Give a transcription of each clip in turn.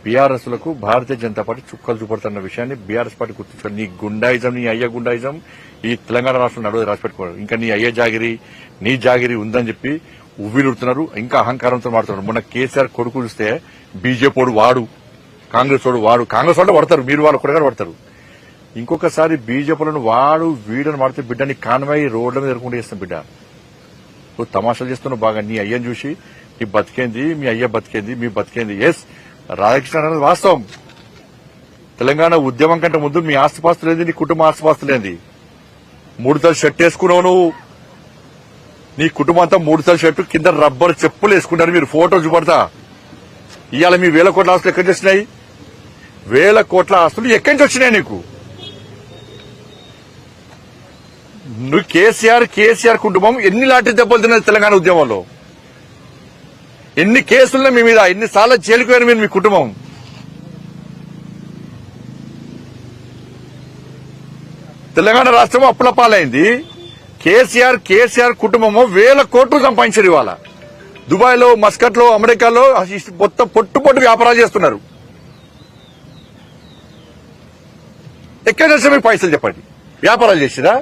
BRS లకు Bharatiya Janata party చుక్కలు చూపడుతున్న విషయాన్ని బీఆర్ఎస్ పార్టీ గుర్తించుకోండి. నీ గుండాయిజం, నీ అయ్య గుండాయిజం ఈ తెలంగాణ రాష్ట్రం నడువు రాసిపెట్టుకోవడం. ఇంకా నీ అయ్య జాగిరి, నీ జాగిరి ఉందని చెప్పి ఉవ్విలుడుతున్నారు. ఇంకా అహంకారంతో మాడుతున్నారు. మొన్న కేసీఆర్ కొడుకు చూస్తే బీజేపీ వాడు, కాంగ్రెస్ వాడు, కాంగ్రెస్ వాళ్ళు పడతారు, మీరు వాళ్ళు కూడా పడతారు. ఇంకొకసారి బీజేపీలను వాడు వీడని వాడితే బిడ్డని కాన్వాయ్ రోడ్ల మీద ఎదుర్కొంటూ చేస్తాం. బిడ్డ నువ్వు తమాషాలు చేస్తున్నావు బాగా. నీ అయ్యని చూసి నీ బతికేంది, మీ అయ్య బతికేంది, మీ బతికేంది. ఎస్, రాధాకృష్ణ అనేది వాస్తవం. తెలంగాణ ఉద్యమం కంటే ముందు మీ ఆస్తిపాస్తులేంది, నీ కుటుంబ ఆస్తిపాస్తులేంది. 3 తల షర్ట్ వేసుకున్నావు నువ్వు. నీ కుటుంబం అంతా 3 తల షర్టు కింద రబ్బర్ చెప్పులు వేసుకుంటారు. మీరు ఫోటో చూపడతా. ఇవాళ మీ 1000 కోట్ల ఆస్తులు ఎక్కడి నుంచి వచ్చినాయి? 1000 కోట్ల ఆస్తులు ఎక్కడి నుంచి వచ్చినాయి నీకు? నువ్వు కేసీఆర్ కుటుంబం ఎన్ని లాంటి దెబ్బలు తిన్నది తెలంగాణ ఉద్యమంలో? ఎన్ని కేసులున్నా మీ మీద, ఎన్నిసార్లు జైలుకు పోయారు మీరు, మీ కుటుంబం? తెలంగాణ రాష్ట్రం అప్పుల పాలైంది. కేసీఆర్ కుటుంబము 1000 కోట్లు సంపాదించారు. ఇవాళ దుబాయ్ లో, మస్కట్ లో, అమెరికాలో మొత్తం పొట్టు వ్యాపారాలు చేస్తున్నారు. ఎక్కడ చేస్తే మీకు పైసలు చెప్పండి? వ్యాపారాలు చేసిరా?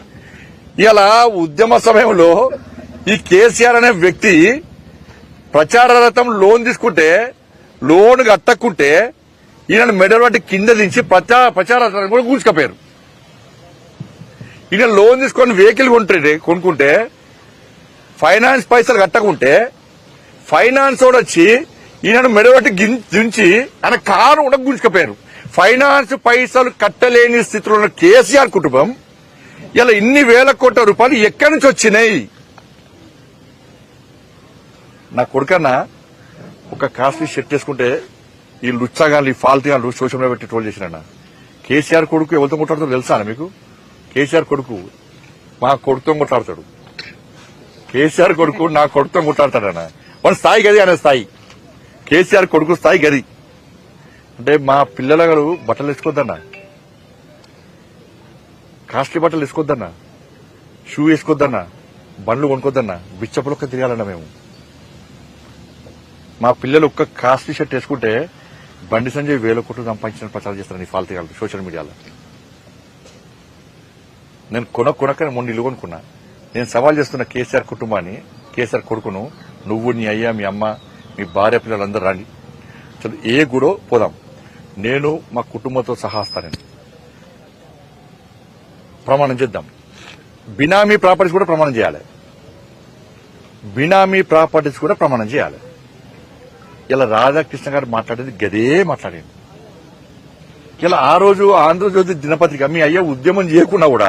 ఇలా ఉద్యమ సమయంలో ఈ కేసీఆర్ అనే వ్యక్తి ప్రచార రథం లోన్ తీసుకుంటే, లోన్ కట్టకుంటే ఈయన మెడల్ పట్టి కింద దించి ప్రచార రథాన్ని కూడా కూర్చుకపోయారు. ఈయన లోన్ తీసుకొని వెహికల్ కొనుక్కుంటే, ఫైనాన్స్ పైసలు కట్టకుంటే ఫైనాన్స్ కూడా వచ్చి ఈయన మెడల్ పట్టి దించి ఆయన కారు కూడా గుంజుకపోయారు. ఫైనాన్స్ పైసలు కట్టలేని స్థితిలో ఉన్న కేసీఆర్ కుటుంబం ఇలా ఇన్ని 1000 కోట్ల రూపాయలు ఎక్కడి నుంచి వచ్చినాయి? నా కొడుకన్నా ఒక కాస్ట్లీ షర్ట్ వేసుకుంటే ఈ లుచ్చాగాళ్ళు, ఈ ఫాల్తీగాళ్ళు సోషల్ మీడియా పెట్టి ట్రోల్ చేసినా. కేసీఆర్ కొడుకు ఎవరితో కొట్లాడుతాడో తెలుసా మీకు? కేసీఆర్ కొడుకు మా కొడుకుతో కొట్లాడతాడు. కేసీఆర్ కొడుకు నా కొడుకుతో కొట్లాడతాడన్న. మన స్థాయి గది అనే స్థాయి. కేసీఆర్ కొడుకు స్థాయి గది. అంటే మా పిల్లల గారు బట్టలు వేసుకోవద్దన్నా, కాస్ట్లీ బట్టలు వేసుకోవద్దన్నా, షూ వేసుకోవద్దన్నా, బండ్లు కొనుక్కోద్దన్నా, బిచ్చపులొక్క తిరగాలన్నా. మేము మా పిల్లలు ఒక్క కాస్ట్లీ షర్ట్ వేసుకుంటే బండి సంజయ్ 1000 కోట్లు సంపాదించిన ప్రచారం చేస్తారని ఫాల్తీగాళ్ళు సోషల్ మీడియాలో. నేను కొనక్క మొన్న ఇల్లు కొనుక్కున్నా. నేను సవాల్ చేస్తున్న కేసీఆర్ కుటుంబాన్ని, కేసీఆర్ కొడుకును, నువ్వు, నీ అయ్య, మీ అమ్మ, మీ భార్య, పిల్లలందరూ రండి, చదువు ఏ గుడో పోదాం. నేను మా కుటుంబంతో సహా వస్తానని ప్రమాణం చేద్దాం. బినామీ ప్రాపర్టీస్ కూడా ప్రమాణం చేయాలి. బినామీ ప్రాపర్టీస్ కూడా ప్రమాణం చేయాలి. ఇలా రాధాకృష్ణ గారు మాట్లాడేది గదే మాట్లాడింది. ఇలా ఆ రోజు ఆంధ్రజ్యోతి దినపత్రిక మీ అయ్య ఉద్యమం చేయకుండా కూడా,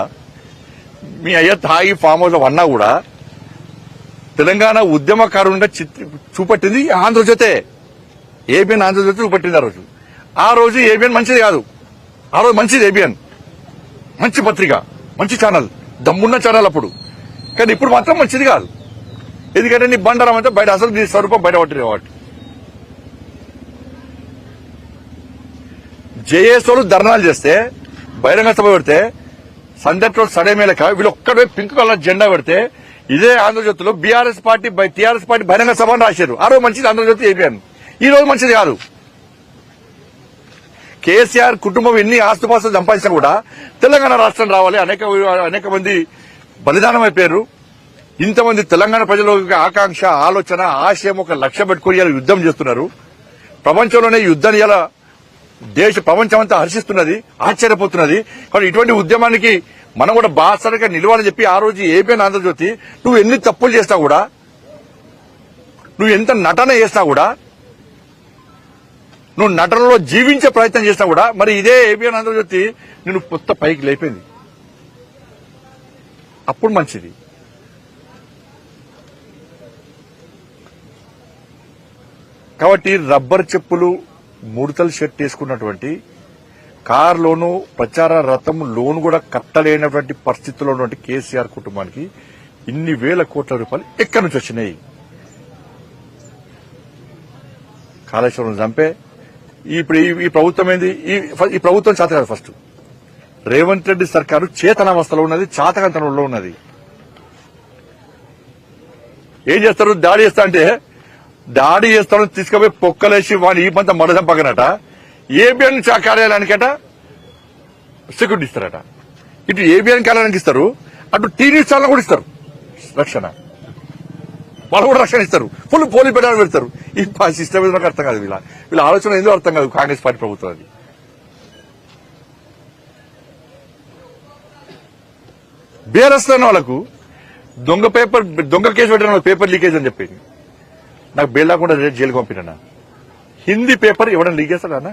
మీ అయ్య తాగి ఫామ్ హౌస్ లో అన్నా కూడా తెలంగాణ ఉద్యమకారునిగా చూపట్టింది ఆంధ్రజ్యోతే. ఏబిఎన్ ఆంధ్రజ్యోతి చూపట్టింది ఆ రోజు ఏబిఎన్ మంచిది కాదు. ఆ రోజు మంచిది ఏబిఎన్, మంచి పత్రిక, మంచి ఛానల్, దమ్మున్న ఛానల్ అప్పుడు. కానీ ఇప్పుడు మాత్రం మంచిది కాదు. ఎందుకంటే నీ బండారం అంటే బయట, అసలు నీ స్వరూపం బయట పట్టింది కాబట్టి. జేఏసోలు ధర్నాలు చేస్తే, బహిరంగ సభ పెడితే, సందర్భంలో సడేమేలక వీళ్ళు ఒక్కడే పింక్ కలర్ జెండా పెడితే ఇదే ఆంధ్రజ్యోతిలో టీఆర్ఎస్ పార్టీ బహిరంగ సభ అని రాశారు. ఆ రోజు మంచిది ఆంధ్రజ్యోతి ఏబిఎన్. ఈ రోజు మంచిది కాదు. కేసీఆర్ కుటుంబం ఎన్ని ఆస్తుపాస్తులు సంపాదించినా కూడా తెలంగాణ రాష్ట్రం రావాలి, అనేక మంది బలిదానం అయిపోయారు. ఇంతమంది తెలంగాణ ప్రజల ఆకాంక్ష, ఆలోచన, ఆశయం ఒక లక్ష్యం పెట్టుకుని ఇలా యుద్దం చేస్తున్నారు. ప్రపంచంలోనే యుద్ధాన్ని ఇలా ప్రపంచం అంతా హర్షిస్తున్నది, ఆశ్చర్యపోతున్నది. కాబట్టి ఇటువంటి ఉద్యమానికి మనం కూడా బాసరగా నిలవాలని చెప్పి ఆ రోజు ఏబిఎన్ ఆంధ్రజ్యోతి, నువ్వు ఎన్ని తప్పులు చేసినా కూడా, నువ్వు ఎంత నటన చేసినా కూడా, నువ్వు నటనలో జీవించే ప్రయత్నం చేసినా కూడా, మరి ఇదే ఏబిఎన్ ఆంధ్రజ్యోతి నేను కొత్త పైకి లేపింది. అప్పుడు మంచిది. కాబట్టి రబ్బర్ చెప్పులు, 3 తల షర్ట్ వేసుకున్నటువంటి, కారులోను ప్రచార రథం లోన్ కూడా కట్టలేనటువంటి పరిస్థితుల్లో ఉన్నటువంటి కేసీఆర్ కుటుంబానికి ఇన్ని 1000 కోట్ల రూపాయలు ఎక్కడి నుంచి వచ్చినాయి? కాళేశ్వరం చంపే ఇప్పుడు ఈ ప్రభుత్వం ఏంది? ఈ ప్రభుత్వం చేత కాదు. ఫస్ట్ రేవంత్ రెడ్డి సర్కారు చేతనావస్థలో ఉన్నది, చాతకంతనంలో ఉన్నది. ఏం చేస్తారు? దాడి చేస్తా అంటే దాడి చేస్తాను తీసుకుపోయి పొక్కలేసి వాడిని ఈ పంత మడదంపకనట. ఏబిఎన్ కార్యాలయానికట సెక్యూరిటీ ఇస్తారట. ఇటు ఏబిఎన్ కార్యాలయానికి ఇస్తారు, అటు టీవీ ఛానల్ కూడా ఇస్తారు రక్షణ. వాళ్ళు కూడా రక్షణ ఇస్తారు, ఫుల్ పోలీస్ పెట్టాలని పెడతారు. ఈ సిస్టమ్ ఏదో నాకు అర్థం కాదు, వీళ్ళ ఆలోచన ఏదో అర్థం కాదు కాంగ్రెస్ పార్టీ ప్రభుత్వం. అది బీఆర్ఎస్ వాళ్ళకు దొంగ కేసు పెట్టిన వాళ్ళకి పేపర్ లీకేజ్ అని చెప్పింది. నాకు బెయిల్ లేకుండా జైలుకి పంపినా. హిందీ పేపర్ ఎవరైనా లీక్ చేస్తాడా?